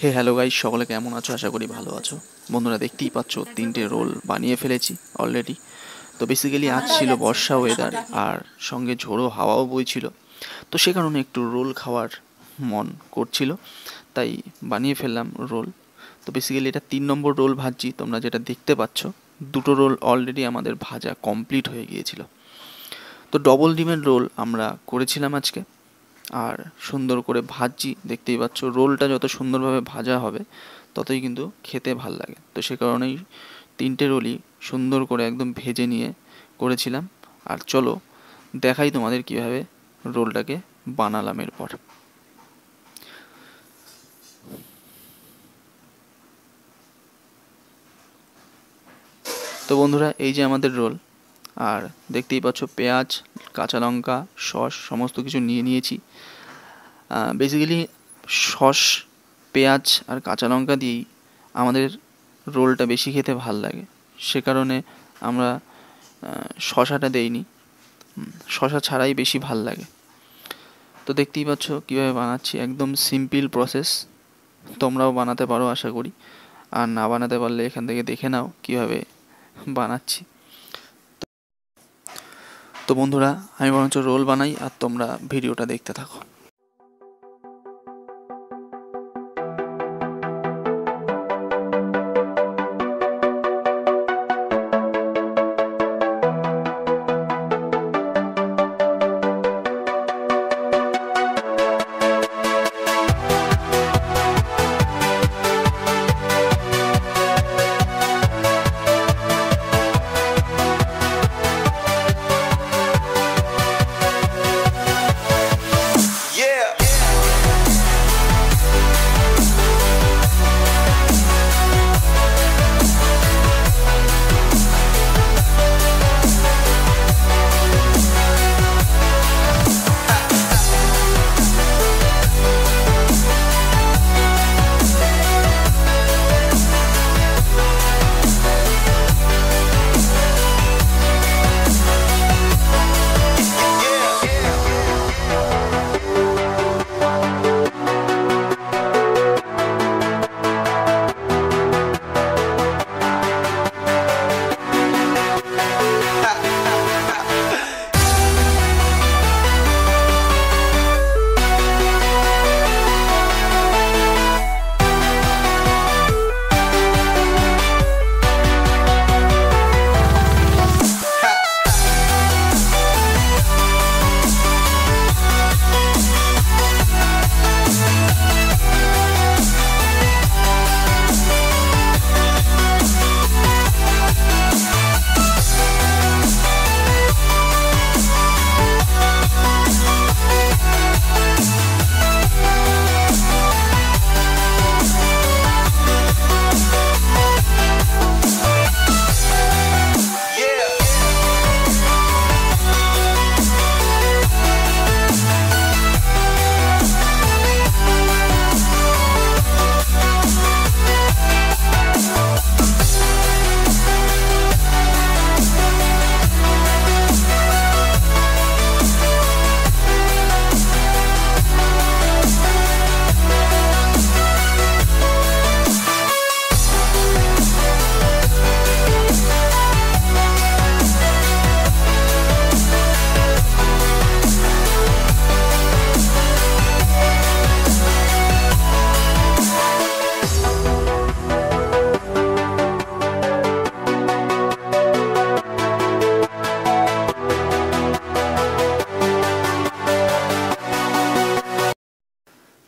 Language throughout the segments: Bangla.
হে হ্যালো গাইস, সকলে কেমন আছো? আশা করি ভালো আছো। বন্ধুরা, দেখতেই পাচ্ছ 3টে রোল বানিয়ে ফেলেছি অলরেডি। তো বেসিক্যালি আজ ছিল বর্ষা ওয়েদার, আর সঙ্গে ঝোড়ো হাওয়াও বইছিল। তো সে কারণে একটু রোল খাওয়ার মন করছিল, তাই বানিয়ে ফেললাম রোল। তো বেসিক্যালি এটা 3 নম্বর রোল ভাজছি। তোমরা যেটা দেখতে পাচ্ছ, 2টো রোল অলরেডি আমাদের ভাজা কমপ্লিট হয়ে গিয়েছিল। তো ডবল ডিমের রোল আমরা করেছিলাম আজকে, আর সুন্দর করে ভাজছি। দেখতেই পাচ্ছ, রোলটা যত সুন্দরভাবে ভাজা হবে ততই কিন্তু খেতে ভাল লাগে। তো সে কারণেই 3টে রোলই সুন্দর করে একদম ভেজে নিয়ে করেছিলাম। আর চলো দেখাই তোমাদের কীভাবে রোলটাকে বানালাম এরপর। তো বন্ধুরা, এই যে আমাদের রোল, আর দেখতেই পাচ্ছ পেঁয়াজ, কাঁচা লঙ্কা, সস সমস্ত কিছু নিয়ে নিয়েছি। বেসিক্যালি সস, পেঁয়াজ আর কাঁচা লঙ্কা দিয়েই আমাদের রোলটা বেশি খেতে ভাল লাগে। সে কারণে আমরা শসাটা দেইনি, শসা ছাড়াই বেশি ভাল লাগে। তো দেখতেই পাচ্ছ কীভাবে বানাচ্ছি, একদম সিম্পল প্রসেস। তোমরাও বানাতে পারো আশা করি, আর না বানাতে পারলে এখান থেকে দেখে নাও কীভাবে বানাচ্ছি। তো বন্ধুরা, আমি বরঞ্চ রোল বানাই আর তোমরা ভিডিওটা দেখতে থাকো।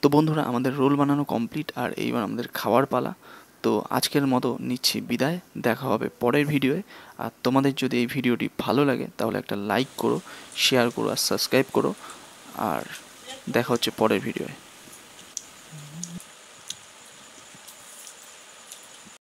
তো বন্ধুরা, আমাদের রোল বানানো কমপ্লিট, আর এইবার আমাদের খাওয়ার পালা। তো আজকের মতো নিচ্ছি বিদায়, দেখা হবে পরের ভিডিওয়ে। আর তোমাদের যদি এই ভিডিওটি ভালো লাগে তাহলে একটা লাইক করো, শেয়ার করো আর সাবস্ক্রাইব করো। আর দেখা হচ্ছে পরের ভিডিওয়ে।